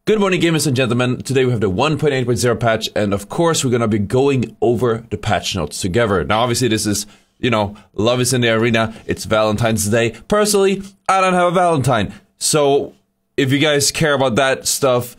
Good morning, gamers and gentlemen. Today we have the 1.8.0 patch, and of course we're gonna be going over the patch notes together. Now obviously this is, love is in the arena, it's Valentine's Day. Personally, I don't have a Valentine, so if you guys care about that stuff,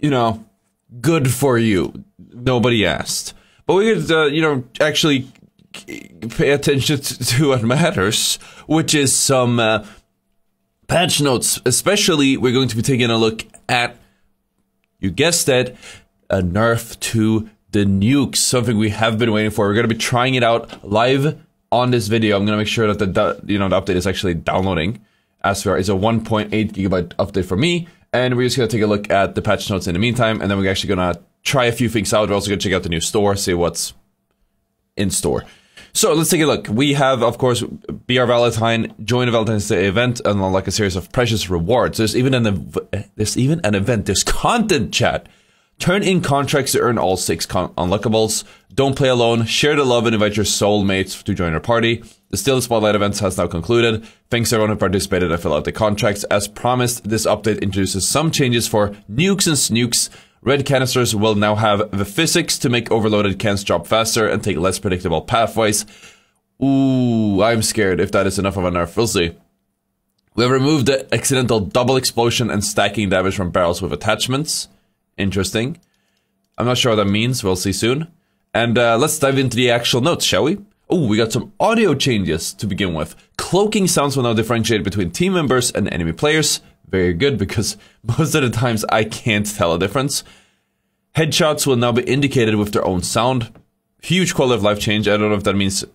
good for you. Nobody asked. But we could, actually pay attention to what matters, which is some patch notes. Especially, we're going to be taking a look at, you guessed it, a nerf to the nukes, something we have been waiting for. We're going to be trying it out live on this video. I'm going to make sure that the update is actually downloading. As far as a 1.8 gigabyte update for me, and we're just going to take a look at the patch notes in the meantime, and then we're actually going to try a few things out. We're also going to check out the new store, see what's in store. So let's take a look. We have, of course, Be Our Valentine, join a Valentine's Day event, and unlock a series of precious rewards. There's even an event. There's content, chat. Turn in contracts to earn all 6 unlockables. Don't play alone. Share the love and invite your soulmates to join our party. The Still Spotlight events has now concluded. Thanks to everyone who participated and filled out the contracts. As promised, this update introduces some changes for nukes and snukes. Red canisters will now have the physics to make overloaded cans drop faster and take less predictable pathways. Ooh, I'm scared if that is enough of a nerf. We'll see. We have removed the accidental double explosion and stacking damage from barrels with attachments. Interesting. I'm not sure what that means. We'll see soon. And let's dive into the actual notes, shall we? Oh, we got some audio changes to begin with. Cloaking sounds will now differentiate between team members and enemy players. Very good, because most of the times I can't tell a difference. Headshots will now be indicated with their own sound. Huge quality of life change. I don't know if that means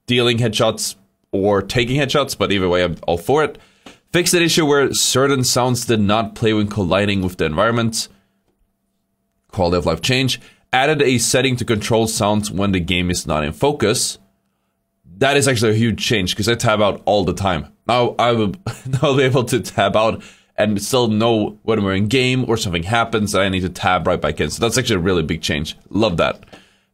dealing headshots or taking headshots, but either way, I'm all for it. Fixed an issue where certain sounds did not play when colliding with the environment. Quality of life change. Added a setting to control sounds when the game is not in focus. That is actually a huge change, because I tab out all the time. Now I'll be able to tab out and still know when we're in game or something happens, I need to tab right back in. So that's actually a really big change. Love that.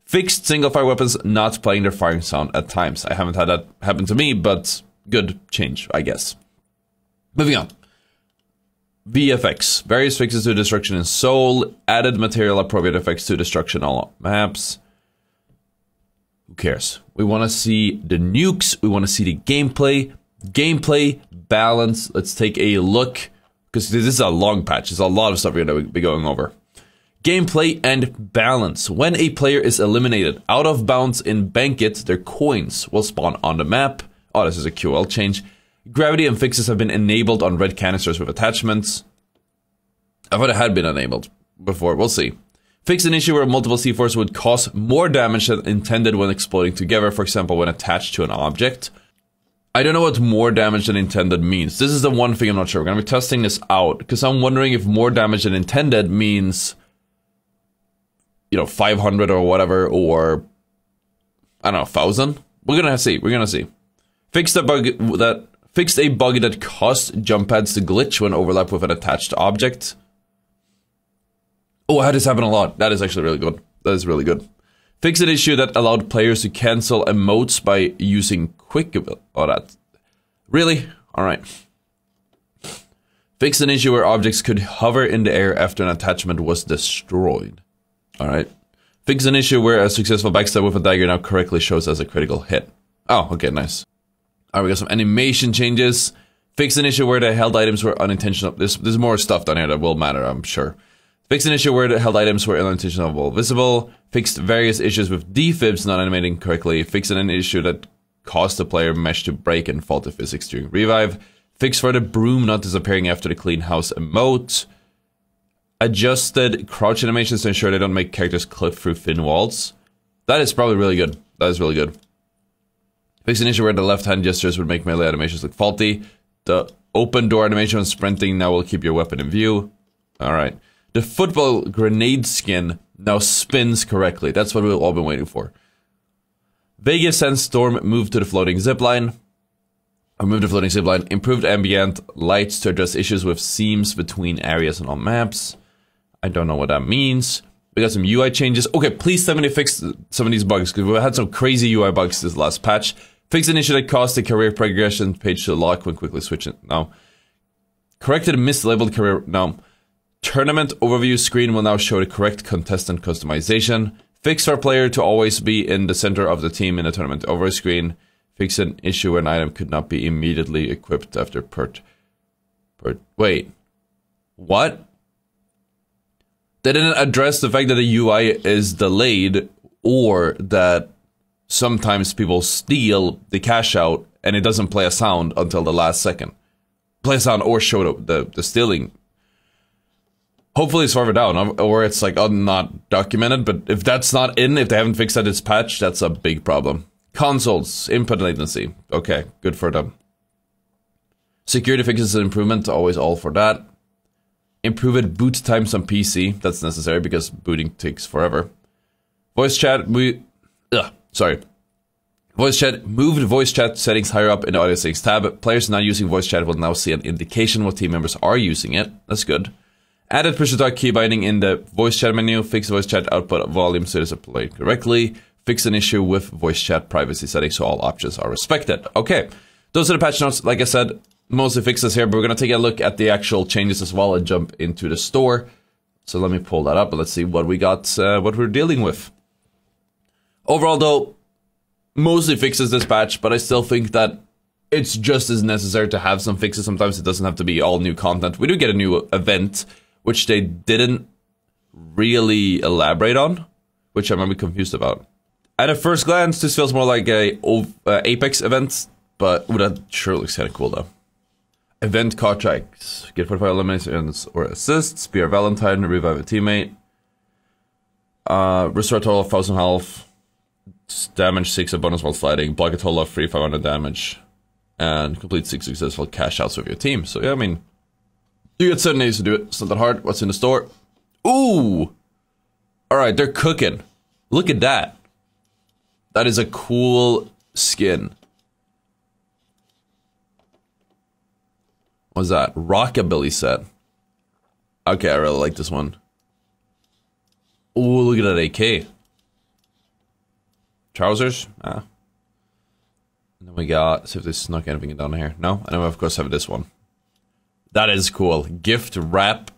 Fixed single fire weapons not playing their firing sound at times. I haven't had that happen to me, but good change, I guess. Moving on. VFX. Various fixes to destruction in Soul. Added material appropriate effects to destruction on all maps. Who cares? We want to see the nukes. We want to see the gameplay. Gameplay, balance. Let's take a look, because this is a long patch. There's a lot of stuff we're going to be going over. Gameplay and balance. When a player is eliminated out of bounds in Banquet, their coins will spawn on the map. Oh, this is a QL change. Gravity and fixes have been enabled on red canisters with attachments. I thought it had been enabled before. We'll see. Fix an issue where multiple C4s would cause more damage than intended when exploding together, for example, when attached to an object. I don't know what more damage than intended means. This is the one thing I'm not sure. We're going to be testing this out, because I'm wondering if more damage than intended means, 500 or whatever, or, I don't know, 1,000? We're going to see. We're going to see. Fixed a bug that caused jump pads to glitch when overlapped with an attached object. Oh, I had this happen a lot. That is actually really good. That is really good. Fix an issue that allowed players to cancel emotes by using quick... Oh, that... Really? Alright. Fix an issue where objects could hover in the air after an attachment was destroyed. Alright. Fix an issue where a successful backstab with a dagger now correctly shows as a critical hit. Oh, okay, nice. Alright, we got some animation changes. Fix an issue where the held items were unintentional. There's more stuff down here that will matter, I'm sure. Fixed an issue where the held items were unintentionally visible. Fixed various issues with defibs not animating correctly. Fixed an issue that caused the player mesh to break and faulty physics during revive. Fixed for the broom not disappearing after the clean house emote. Adjusted crouch animations to ensure they don't make characters clip through thin walls. That is probably really good. That is really good. Fixed an issue where the left hand gestures would make melee animations look faulty. The open door animation when sprinting now will keep your weapon in view. Alright. The football grenade skin now spins correctly. That's what we've all been waiting for. Vegas Sandstorm moved to the floating zipline. Improved ambient lights to address issues with seams between areas and all maps. I don't know what that means. We got some UI changes. Okay, please tell me to fix some of these bugs, because we had some crazy UI bugs this last patch. Fix an issue that caused the career progression page to lock when quickly switching. No. Corrected mislabeled career. No. tournament overview screen will now show the correct contestant customization. Fix for a player to always be in the center of the team in the tournament overview screen. Fix an issue where an item could not be immediately equipped after wait. What? They didn't address the fact that the UI is delayed, or that sometimes people steal the cash out and it doesn't play a sound until the last second. Play a sound or show the stealing. Hopefully it's further down, or it's like not documented, but if that's not in, if they haven't fixed that this patch, that's a big problem. Consoles, input latency. Okay, good for them. Security fixes and improvement, always all for that. Improved boot times on PC, that's necessary because booting takes forever. Voice chat, Voice chat, moved voice chat settings higher up in the audio settings tab. Players not using voice chat will now see an indication what team members are using it. That's good. Added push-to-talk key binding in the voice chat menu. Fix voice chat output volume so it is applied correctly. Fix an issue with voice chat privacy settings so all options are respected. Okay, those are the patch notes. Like I said, mostly fixes here, but we're going to take a look at the actual changes as well and jump into the store. So let me pull that up and let's see what we got, what we're dealing with. Overall though, mostly fixes this patch, but I still think that it's just as necessary to have some fixes. Sometimes it doesn't have to be all new content. We do get a new event, which they didn't really elaborate on, which I'm a bit confused about. At a first glance, this feels more like a Apex event, but that sure looks kind of cool though. Event contracts. Get 45 eliminations or assists. Be a Valentine. Revive a teammate. Restore a total of 1,000 health. Damage 6 of bonus while sliding. Block a total of 3,500 damage. And complete 6 successful cash outs with your team. So yeah, I mean, you get 7 days to do it. It's not that hard. What's in the store? Ooh! Alright, they're cooking. Look at that. That is a cool skin. What's that? Rockabilly set. Okay, I really like this one. Ooh, look at that AK. Trousers? Ah. And then we got, see if they snuck anything down here. No? And then we of course have this one. That is cool. Gift wrap.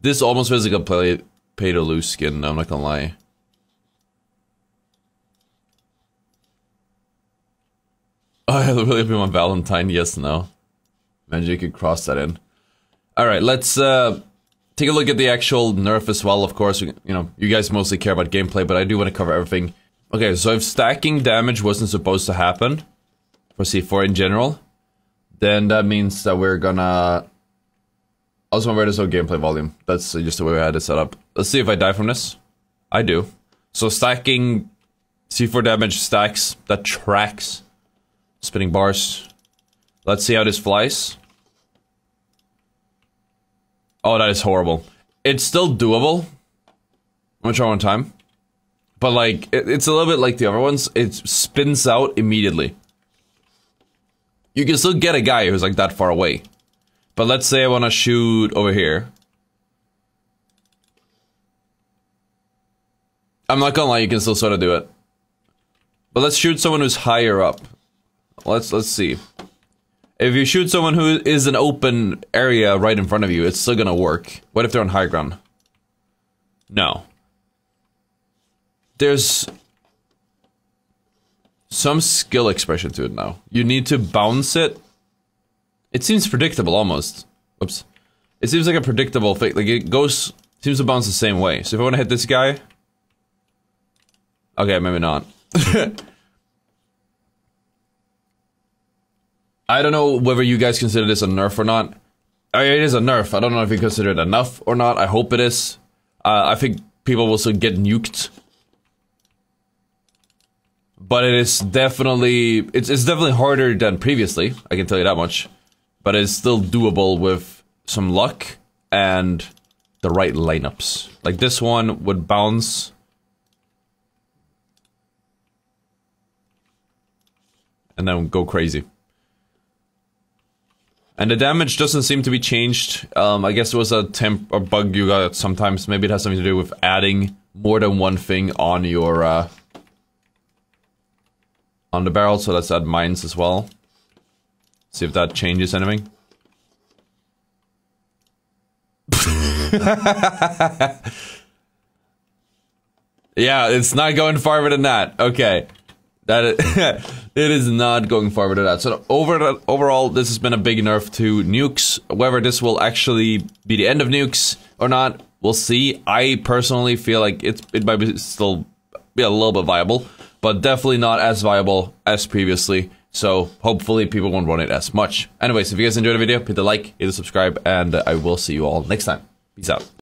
This almost feels like a pay to lose skin, I'm not gonna lie. Oh, I really be my Valentine, yes, no. Imagine you could cross that in. Alright, let's take a look at the actual nerf as well, of course. You know, you guys mostly care about gameplay, but I do want to cover everything. Okay, so if stacking damage wasn't supposed to happen for C4 in general, then that means that we're gonna... Also, remember there's no gameplay volume. That's just the way I had it set up. Let's see if I die from this. I do. So stacking C4 damage stacks, that tracks. Spinning bars. Let's see how this flies. Oh, that is horrible. It's still doable. I'm gonna try one time. But like, it's a little bit like the other ones. It spins out immediately. You can still get a guy who's like that far away. But let's say I want to shoot over here. I'm not gonna lie, you can still sort of do it. But let's shoot someone who's higher up. Let's see. If you shoot someone who is an open area right in front of you, it's still gonna work. What if they're on high ground? No. There's some skill expression to it now. You need to bounce it. It seems predictable almost. Oops. It seems like a predictable thing. Like it goes, seems to bounce the same way. So if I want to hit this guy. Okay, maybe not. I don't know whether you guys consider this a nerf or not. I mean, it is a nerf. I don't know if you consider it enough or not. I hope it is. I think people will still get nuked. But it is definitely... It's definitely harder than previously. I can tell you that much. But it's still doable with some luck and the right lineups. Like this one would bounce. And then go crazy. And the damage doesn't seem to be changed. I guess it was a bug you got sometimes. Maybe it has something to do with adding more than one thing on your on the barrel. So let's add mines as well. See if that changes anything. Yeah, it's not going farther than that. Okay. It is not going farther than that. So overall, this has been a big nerf to nukes. Whether this will actually be the end of nukes or not, we'll see. I personally feel like it might be still be a little bit viable, but definitely not as viable as previously. So hopefully people won't run it as much. Anyways, if you guys enjoyed the video, hit the like, hit the subscribe, and I will see you all next time. Peace out.